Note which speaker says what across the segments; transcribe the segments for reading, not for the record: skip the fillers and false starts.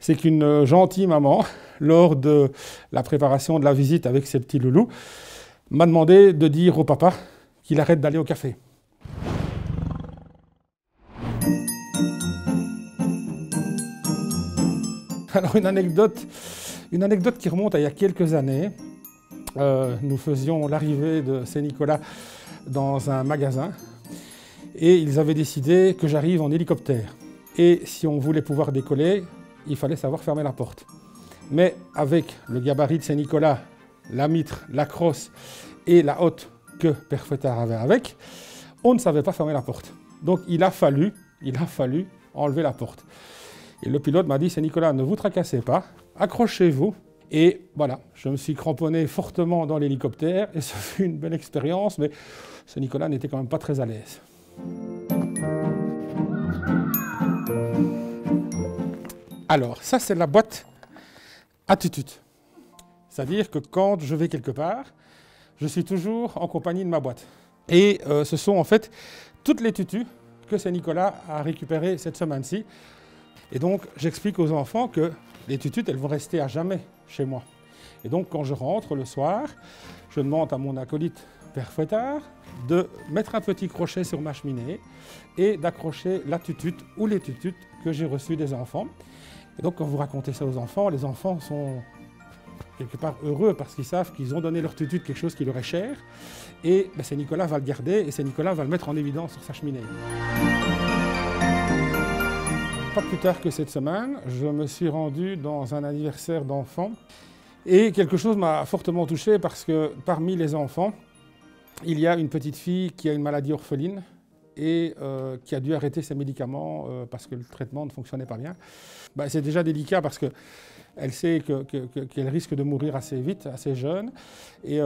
Speaker 1: c'est qu'une gentille maman, lors de la préparation de la visite avec ses petits loulous, m'a demandé de dire au papa qu'il arrête d'aller au café. Alors une anecdote qui remonte à il y a quelques années. Nous faisions l'arrivée de Saint-Nicolas dans un magasin et ils avaient décidé que j'arrive en hélicoptère. Et si on voulait pouvoir décoller, il fallait savoir fermer la porte. Mais avec le gabarit de Saint-Nicolas, la mitre, la crosse et la hotte que Père Fouettard avait avec, on ne savait pas fermer la porte. Donc il a fallu enlever la porte. Et le pilote m'a dit, Saint-Nicolas, ne vous tracassez pas, accrochez-vous. Et voilà, je me suis cramponné fortement dans l'hélicoptère et ce fut une belle expérience, mais Saint-Nicolas n'était quand même pas très à l'aise. Alors, ça c'est la boîte à tutut. C'est-à-dire que quand je vais quelque part, je suis toujours en compagnie de ma boîte. Et ce sont en fait toutes les tutus que Saint-Nicolas a récupérées cette semaine-ci. Et donc, j'explique aux enfants que les tutus, elles vont rester à jamais chez moi. Et donc, quand je rentre le soir, je demande à mon acolyte Père Fouettard de mettre un petit crochet sur ma cheminée et d'accrocher la tutute ou les tututes que j'ai reçues des enfants. Et donc, quand vous racontez ça aux enfants, les enfants sont quelque part heureux parce qu'ils savent qu'ils ont donné leur tutute quelque chose qui leur est cher. Et ben, Saint-Nicolas va le garder et Saint-Nicolas va le mettre en évidence sur sa cheminée. Pas plus tard que cette semaine, je me suis rendu dans un anniversaire d'enfants et quelque chose m'a fortement touché parce que parmi les enfants, il y a une petite fille qui a une maladie orpheline et qui a dû arrêter ses médicaments parce que le traitement ne fonctionnait pas bien. Ben, c'est déjà délicat parce qu'elle sait qu'elle risque de mourir assez vite, assez jeune. Et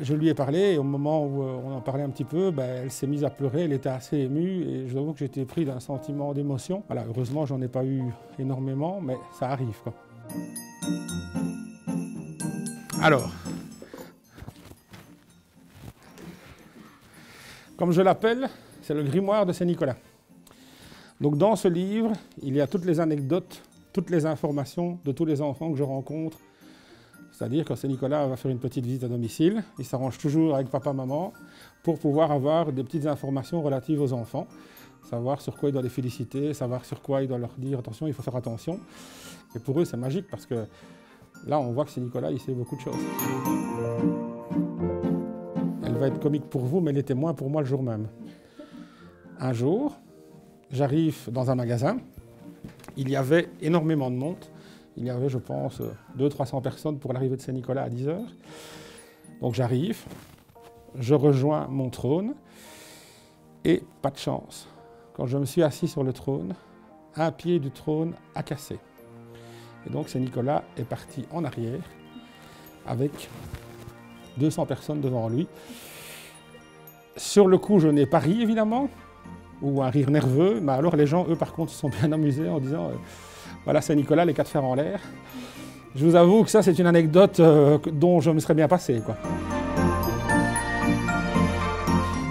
Speaker 1: je lui ai parlé et au moment où on en parlait un petit peu, elle s'est mise à pleurer, elle était assez émue et je dois avouer que j'étais pris d'un sentiment d'émotion. Voilà, heureusement, j'en ai pas eu énormément, mais ça arrive, quoi. Alors, comme je l'appelle, c'est le grimoire de Saint-Nicolas. Donc dans ce livre, il y a toutes les anecdotes, toutes les informations de tous les enfants que je rencontre. C'est-à-dire que Saint-Nicolas va faire une petite visite à domicile, il s'arrange toujours avec papa-maman pour pouvoir avoir des petites informations relatives aux enfants, savoir sur quoi il doit les féliciter, savoir sur quoi il doit leur dire attention, il faut faire attention. Et pour eux, c'est magique parce que là, on voit que Saint-Nicolas, il sait beaucoup de choses. Elle va être comique pour vous, mais elle était moins pour moi le jour même. Un jour, j'arrive dans un magasin, il y avait énormément de monde. Il y avait, je pense, 200-300 personnes pour l'arrivée de Saint-Nicolas à 10 h. Donc j'arrive, je rejoins mon trône et pas de chance. Quand je me suis assis sur le trône, un pied du trône a cassé. Et donc Saint-Nicolas est parti en arrière avec 200 personnes devant lui. Sur le coup, je n'ai pas ri, évidemment, ou un rire nerveux, mais alors les gens, eux, par contre, se sont bien amusés en disant voilà Saint-Nicolas, les 4 fers en l'air. Je vous avoue que ça, c'est une anecdote dont je me serais bien passé, quoi.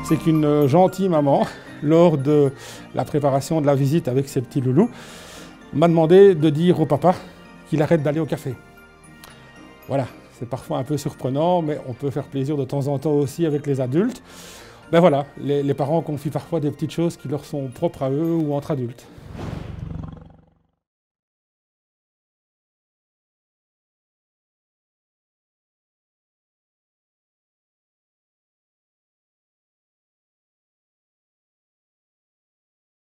Speaker 1: C'est qu'une gentille maman, lors de la préparation de la visite avec ses petits loulous, m'a demandé de dire au papa qu'il arrête d'aller au café. Voilà, c'est parfois un peu surprenant, mais on peut faire plaisir de temps en temps aussi avec les adultes. Ben voilà, les parents confient parfois des petites choses qui leur sont propres à eux ou entre adultes.